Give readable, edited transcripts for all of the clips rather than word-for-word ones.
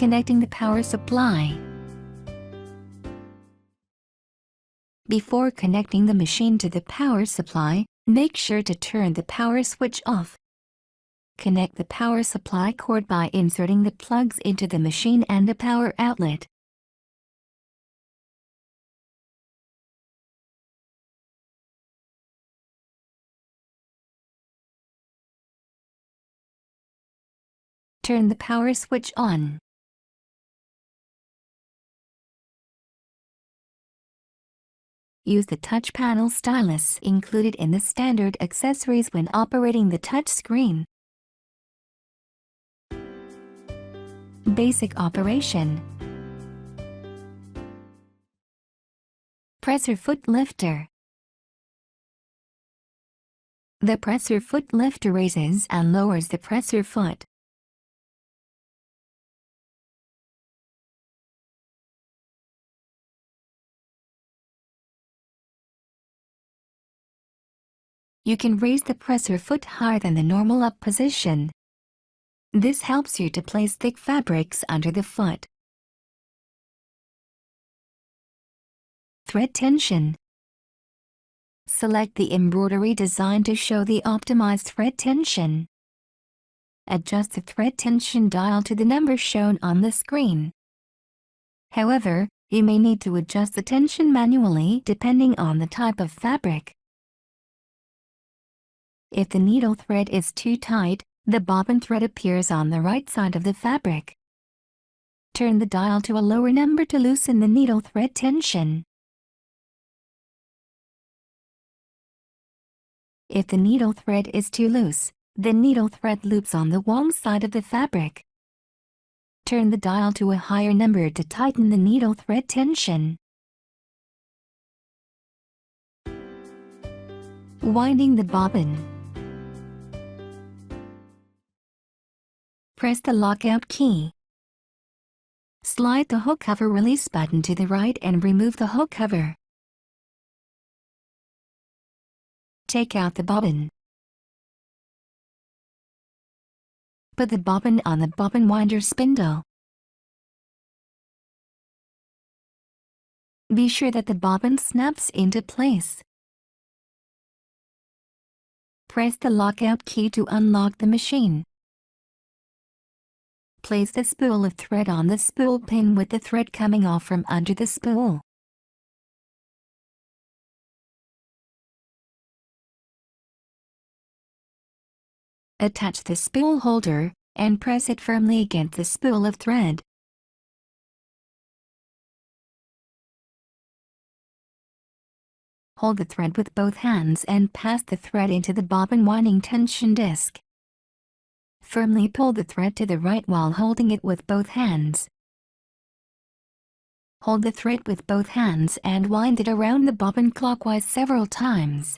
Connecting the power supply. Before connecting the machine to the power supply, make sure to turn the power switch off. Connect the power supply cord by inserting the plugs into the machine and the power outlet. Turn the power switch on. Use the touch panel stylus included in the standard accessories when operating the touch screen. Basic operation. Presser foot lifter. The presser foot lifter raises and lowers the presser foot. You can raise the presser foot higher than the normal up position. This helps you to place thick fabrics under the foot. Thread tension. Select the embroidery design to show the optimized thread tension. Adjust the thread tension dial to the number shown on the screen. However, you may need to adjust the tension manually depending on the type of fabric. If the needle thread is too tight, the bobbin thread appears on the right side of the fabric. Turn the dial to a lower number to loosen the needle thread tension. If the needle thread is too loose, the needle thread loops on the wrong side of the fabric. Turn the dial to a higher number to tighten the needle thread tension. Winding the bobbin. Press the lockout key. Slide the hook cover release button to the right and remove the hook cover. Take out the bobbin. Put the bobbin on the bobbin winder spindle. Be sure that the bobbin snaps into place. Press the lockout key to unlock the machine. Place the spool of thread on the spool pin with the thread coming off from under the spool. Attach the spool holder and press it firmly against the spool of thread. Hold the thread with both hands and pass the thread into the bobbin winding tension disc. Firmly pull the thread to the right while holding it with both hands. Hold the thread with both hands and wind it around the bobbin clockwise several times.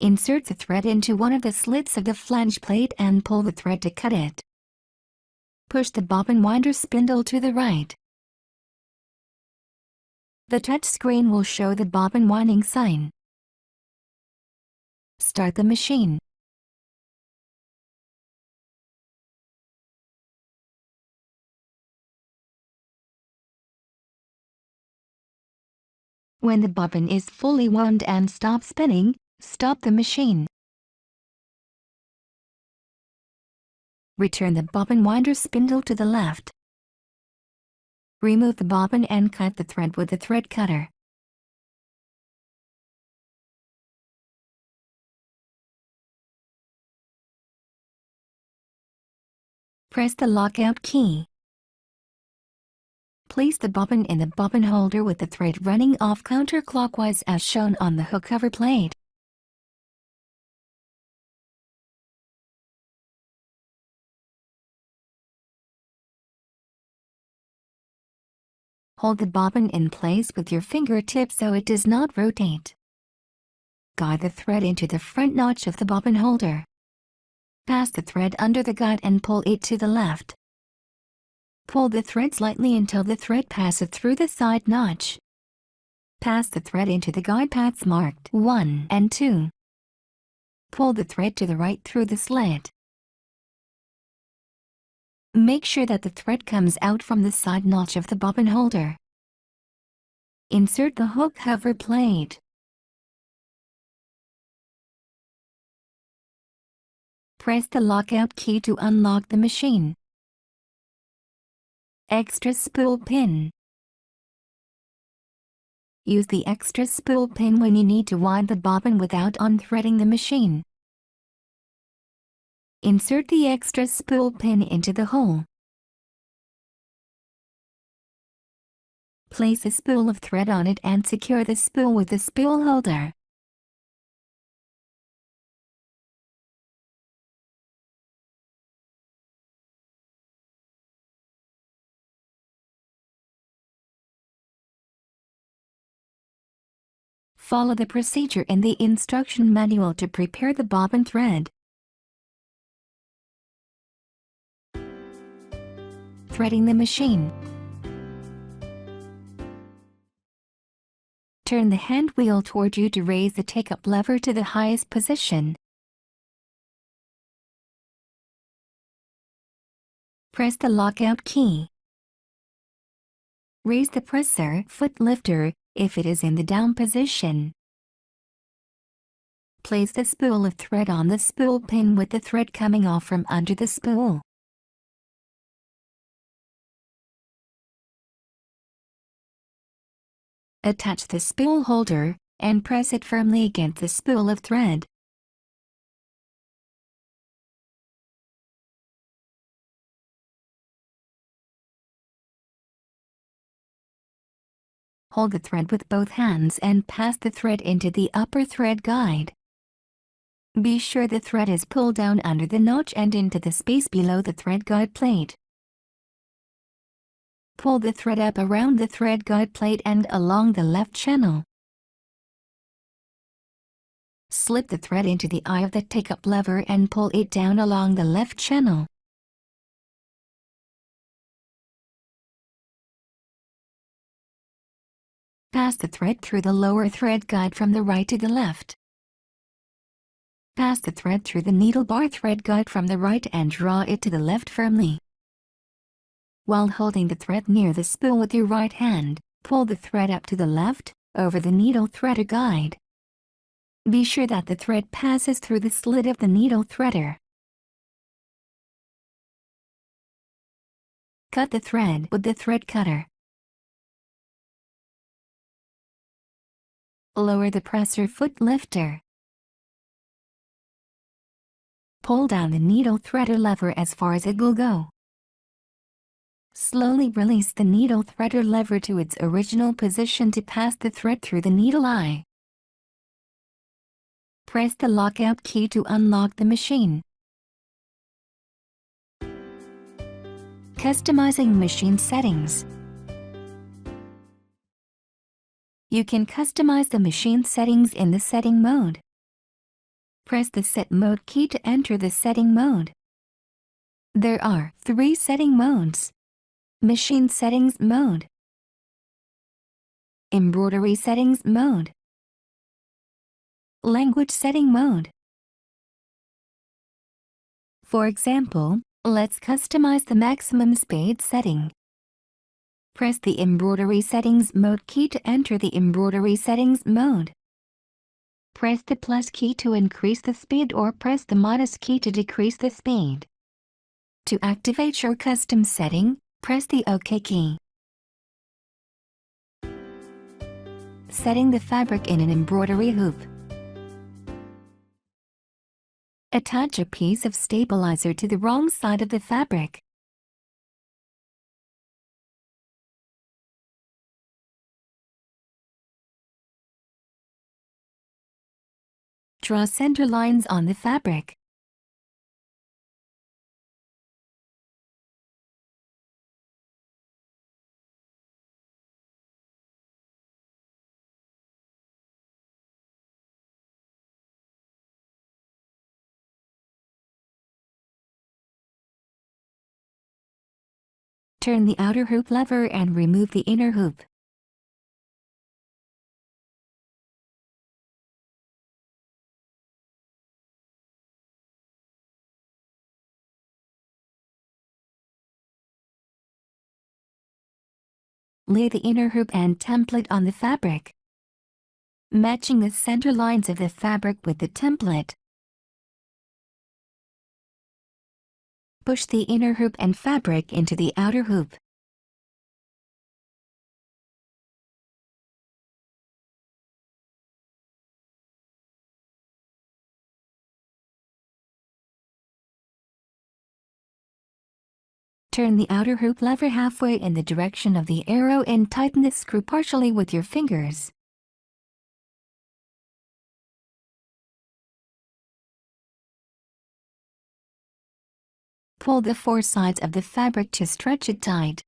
Insert the thread into one of the slits of the flange plate and pull the thread to cut it. Push the bobbin winder spindle to the right. The touch screen will show the bobbin winding sign. Start the machine. When the bobbin is fully wound and stops spinning, stop the machine. Return the bobbin winder spindle to the left. Remove the bobbin and cut the thread with the thread cutter. Press the lockout key. Place the bobbin in the bobbin holder with the thread running off counterclockwise as shown on the hook cover plate. Hold the bobbin in place with your fingertips so it does not rotate. Guide the thread into the front notch of the bobbin holder. Pass the thread under the guide and pull it to the left. Pull the thread slightly until the thread passes through the side notch. Pass the thread into the guide paths marked 1 and 2. Pull the thread to the right through the slit. Make sure that the thread comes out from the side notch of the bobbin holder. Insert the hook cover plate. Press the lockout key to unlock the machine. Extra spool pin. Use the extra spool pin when you need to wind the bobbin without unthreading the machine. Insert the extra spool pin into the hole. Place a spool of thread on it and secure the spool with the spool holder. Follow the procedure in the instruction manual to prepare the bobbin thread. Threading the machine. Turn the hand wheel toward you to raise the take-up lever to the highest position. Press the lockout key. Raise the presser foot lifter if it is in the down position. Place the spool of thread on the spool pin with the thread coming off from under the spool. Attach the spool holder and press it firmly against the spool of thread. Hold the thread with both hands and pass the thread into the upper thread guide. Be sure the thread is pulled down under the notch and into the space below the thread guide plate. Pull the thread up around the thread guide plate and along the left channel. Slip the thread into the eye of the take-up lever and pull it down along the left channel. Pass the thread through the lower thread guide from the right to the left. Pass the thread through the needle bar thread guide from the right and draw it to the left firmly. While holding the thread near the spool with your right hand, pull the thread up to the left, over the needle threader guide. Be sure that the thread passes through the slit of the needle threader. Cut the thread with the thread cutter. Lower the presser foot lifter. Pull down the needle threader lever as far as it will go. Slowly release the needle threader lever to its original position to pass the thread through the needle eye. Press the lockout key to unlock the machine. Customizing machine settings. You can customize the machine settings in the setting mode. Press the Set Mode key to enter the setting mode. There are 3 setting modes. Machine Settings Mode, Embroidery Settings Mode, Language Setting Mode. For example, let's customize the maximum speed setting. Press the Embroidery Settings Mode key to enter the Embroidery Settings Mode. Press the plus key to increase the speed or press the minus key to decrease the speed. To activate your custom setting, press the OK key. Setting the fabric in an embroidery hoop. Attach a piece of stabilizer to the wrong side of the fabric. Draw center lines on the fabric. Turn the outer hoop lever and remove the inner hoop. Lay the inner hoop and template on the fabric, matching the center lines of the fabric with the template. Push the inner hoop and fabric into the outer hoop. Turn the outer hoop lever halfway in the direction of the arrow and tighten the screw partially with your fingers. Pull the four sides of the fabric to stretch it tight.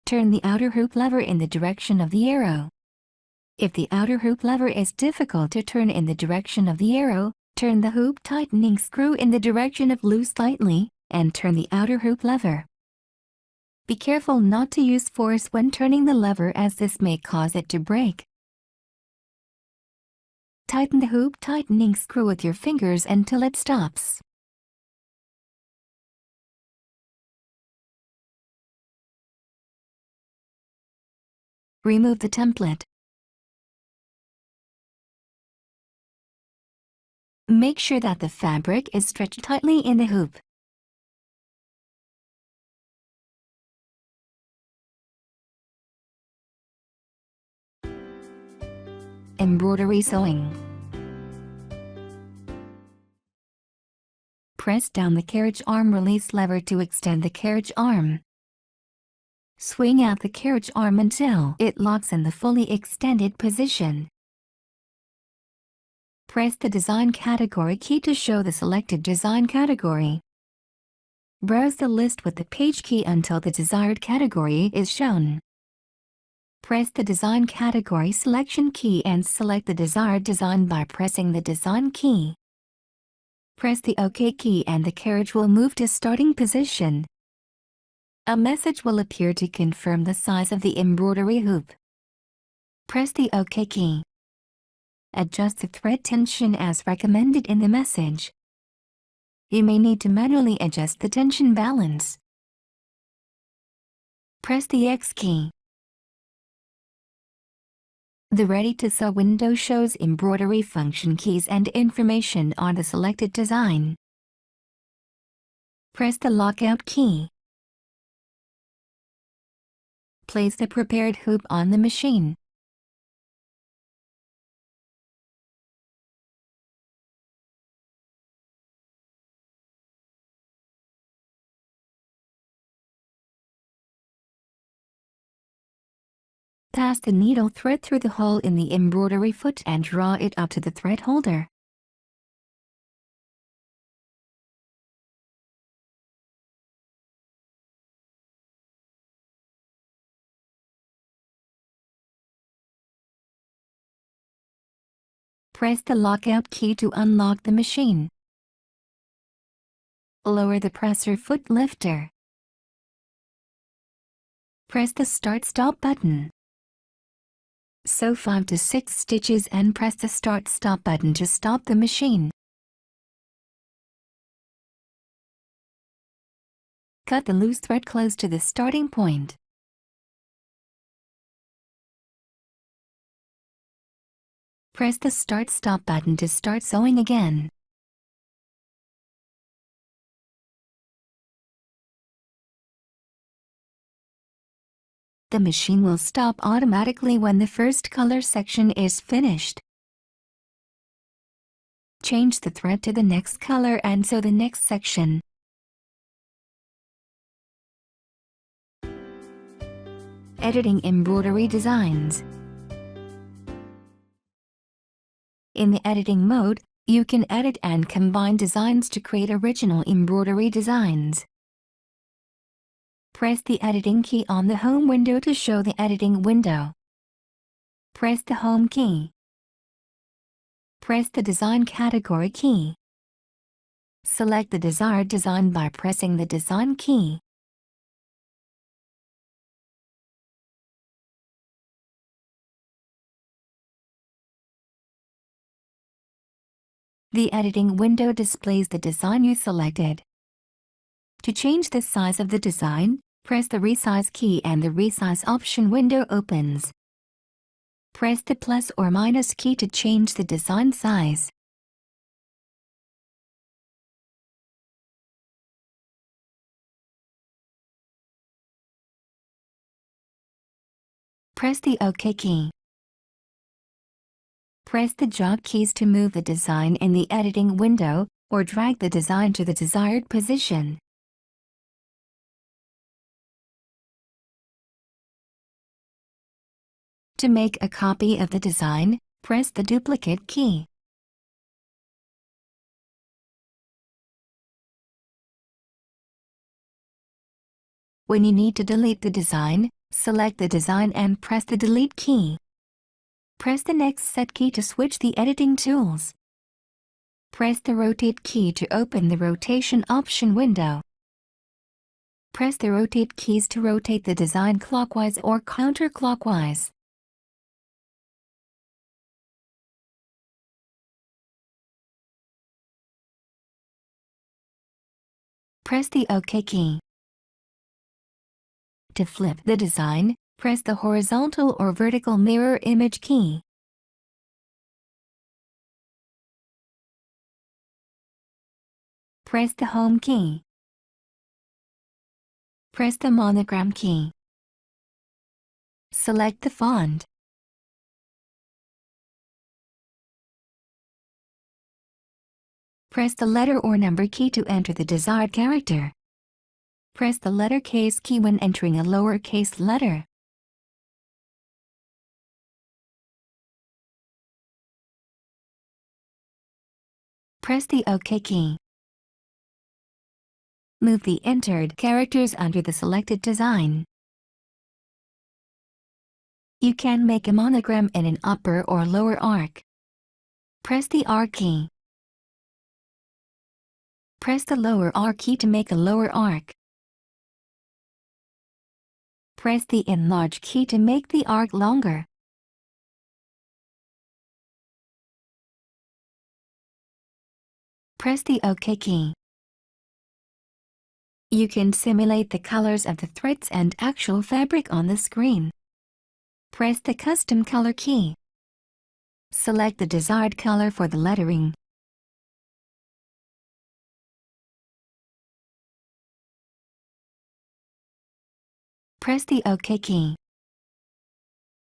Turn the outer hoop lever in the direction of the arrow. If the outer hoop lever is difficult to turn in the direction of the arrow, turn the hoop tightening screw in the direction of loose lightly, and turn the outer hoop lever. Be careful not to use force when turning the lever, as this may cause it to break. Tighten the hoop tightening screw with your fingers until it stops. Remove the template. Make sure that the fabric is stretched tightly in the hoop. Embroidery sewing. Press down the carriage arm release lever to extend the carriage arm. Swing out the carriage arm until it locks in the fully extended position. Press the Design Category key to show the selected design category. Browse the list with the Page key until the desired category is shown. Press the Design Category Selection key and select the desired design by pressing the Design key. Press the OK key and the carriage will move to starting position. A message will appear to confirm the size of the embroidery hoop. Press the OK key. Adjust the thread tension as recommended in the message. You may need to manually adjust the tension balance. Press the X key. The Ready to Sew window shows embroidery function keys and information on the selected design. Press the Lockout key. Place the prepared hoop on the machine. Pass the needle thread through the hole in the embroidery foot and draw it up to the thread holder. Press the lockout key to unlock the machine. Lower the presser foot lifter. Press the Start-Stop button. Sew 5 to 6 stitches and press the Start-Stop button to stop the machine. Cut the loose thread close to the starting point. Press the Start-Stop button to start sewing again. The machine will stop automatically when the first color section is finished. Change the thread to the next color and sew the next section. Editing embroidery designs. In the editing mode, you can edit and combine designs to create original embroidery designs. Press the editing key on the home window to show the editing window. Press the home key. Press the design category key. Select the desired design by pressing the design key. The editing window displays the design you selected. To change the size of the design, press the resize key and the resize option window opens. Press the plus or minus key to change the design size. Press the OK key. Press the jog keys to move the design in the editing window, or drag the design to the desired position. To make a copy of the design, press the duplicate key. When you need to delete the design, select the design and press the delete key. Press the next set key to switch the editing tools. Press the rotate key to open the rotation option window. Press the rotate keys to rotate the design clockwise or counterclockwise. Press the OK key. To flip the design, press the horizontal or vertical mirror image key. Press the Home key. Press the monogram key. Select the font. Press the letter or number key to enter the desired character. Press the lettercase key when entering a lowercase letter. Press the OK key. Move the entered characters under the selected design. You can make a monogram in an upper or lower arc. Press the R key. Press the lower R key to make a lower arc. Press the enlarge key to make the arc longer. Press the OK key. You can simulate the colors of the threads and actual fabric on the screen. Press the custom color key. Select the desired color for the lettering. Press the OK key.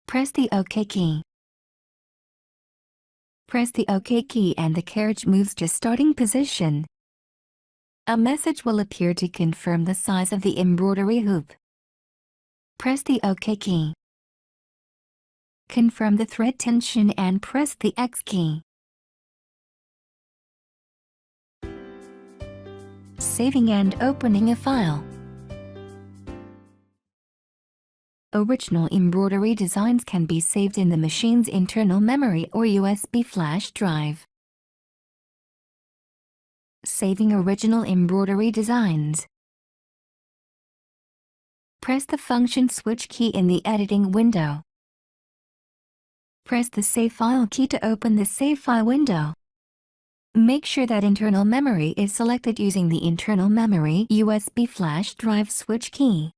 Press the OK key. Press the OK key and the carriage moves to starting position. A message will appear to confirm the size of the embroidery hoop. Press the OK key. Confirm the thread tension and press the X key. Saving and opening a file. Original embroidery designs can be saved in the machine's internal memory or USB flash drive. Saving original embroidery designs. Press the function switch key in the editing window. Press the Save File key to open the Save File window. Make sure that internal memory is selected using the internal memory USB flash drive switch key.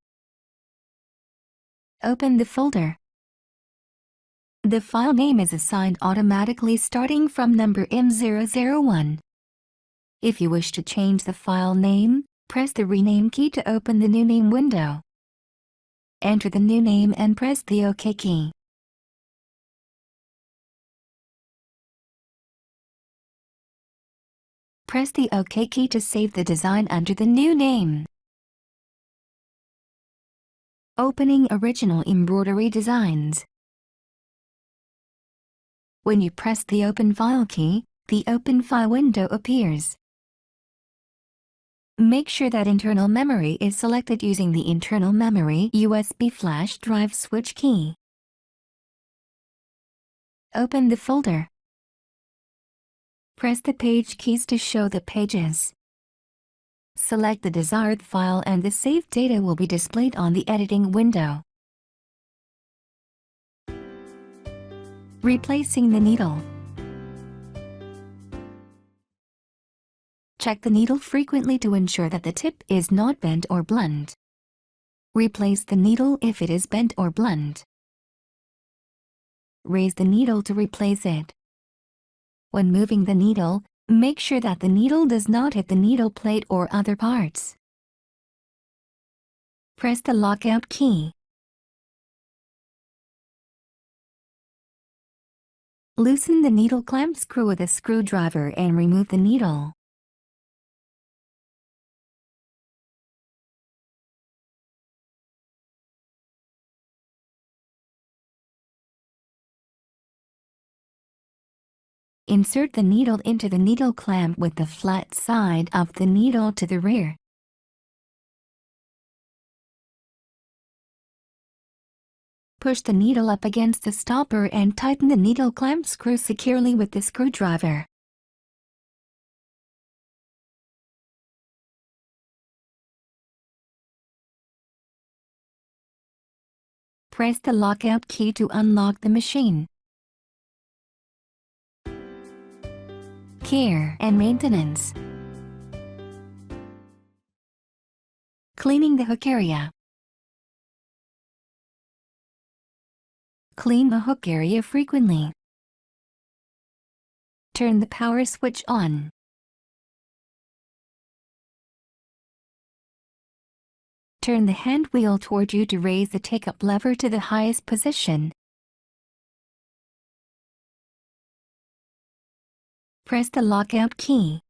Open the folder. The file name is assigned automatically starting from number M001. If you wish to change the file name, press the Rename key to open the new name window. Enter the new name and press the OK key. Press the OK key to save the design under the new name. Opening original embroidery designs. When you press the Open File key, the Open File window appears. Make sure that internal memory is selected using the internal memory USB flash drive switch key. Open the folder. Press the page keys to show the pages. Select the desired file and the saved data will be displayed on the editing window. Replacing the needle. Check the needle frequently to ensure that the tip is not bent or blunt. Replace the needle if it is bent or blunt. Raise the needle to replace it. When moving the needle, make sure that the needle does not hit the needle plate or other parts. Press the lockout key. Loosen the needle clamp screw with a screwdriver and remove the needle. Insert the needle into the needle clamp with the flat side of the needle to the rear. Push the needle up against the stopper and tighten the needle clamp screw securely with the screwdriver. Press the lockout key to unlock the machine. Care and maintenance. Cleaning the hook area. Clean the hook area frequently. Turn the power switch on. Turn the hand wheel toward you to raise the take-up lever to the highest position. Press the lockout key.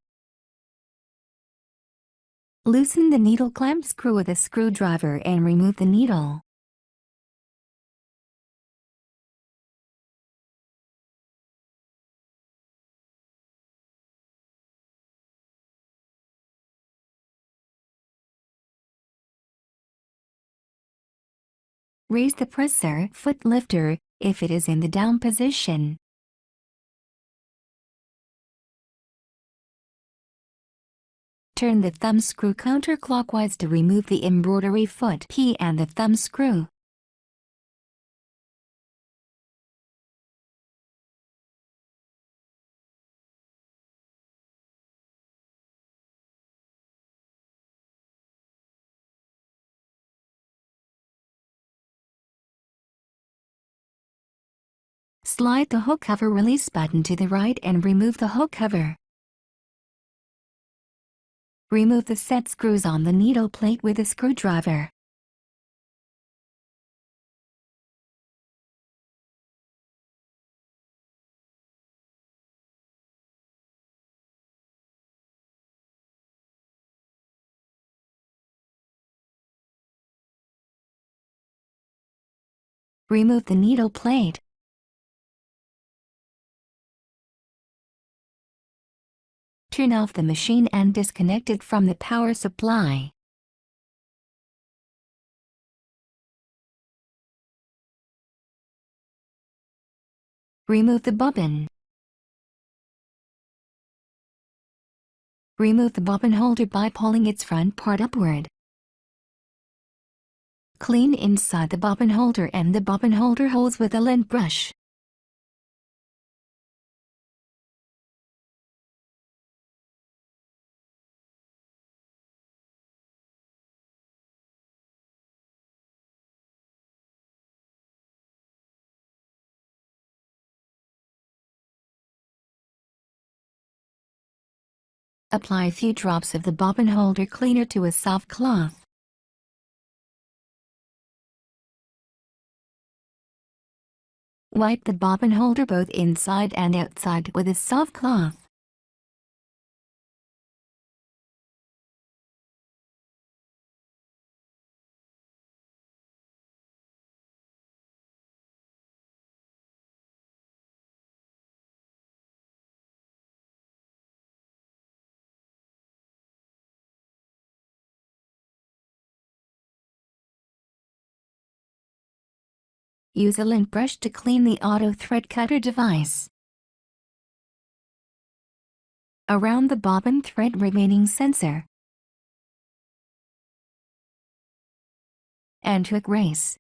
Loosen the needle clamp screw with a screwdriver and remove the needle. Raise the presser foot lifter if it is in the down position. Turn the thumb screw counterclockwise to remove the embroidery foot P and the thumb screw. Slide the hook cover release button to the right and remove the hook cover. Remove the set screws on the needle plate with a screwdriver. Remove the needle plate. Turn off the machine and disconnect it from the power supply. Remove the bobbin. Remove the bobbin holder by pulling its front part upward. Clean inside the bobbin holder and the bobbin holder holes with a lint brush. Apply a few drops of the bobbin holder cleaner to a soft cloth. Wipe the bobbin holder both inside and outside with a soft cloth. Use a lint brush to clean the auto thread cutter device. Around the bobbin thread remaining sensor and hook race.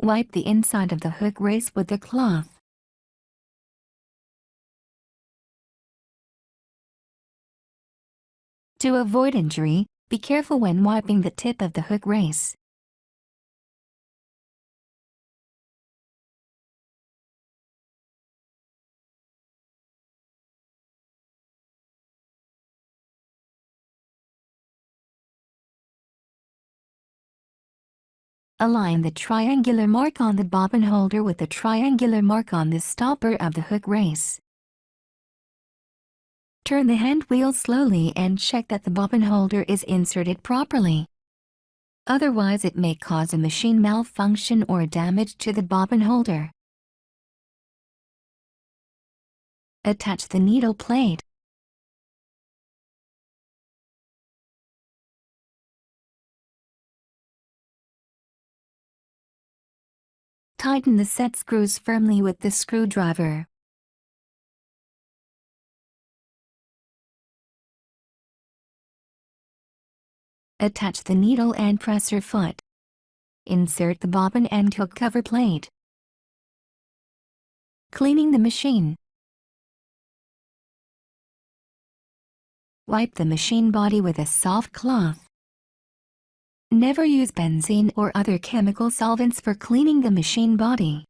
Wipe the inside of the hook race with the cloth. To avoid injury, be careful when wiping the tip of the hook race. Align the triangular mark on the bobbin holder with the triangular mark on the stopper of the hook race. Turn the hand wheel slowly and check that the bobbin holder is inserted properly. Otherwise, it may cause a machine malfunction or damage to the bobbin holder. Attach the needle plate. Tighten the set screws firmly with the screwdriver. Attach the needle and presser foot. Insert the bobbin and hook cover plate. Cleaning the machine. Wipe the machine body with a soft cloth. Never use benzene or other chemical solvents for cleaning the machine body.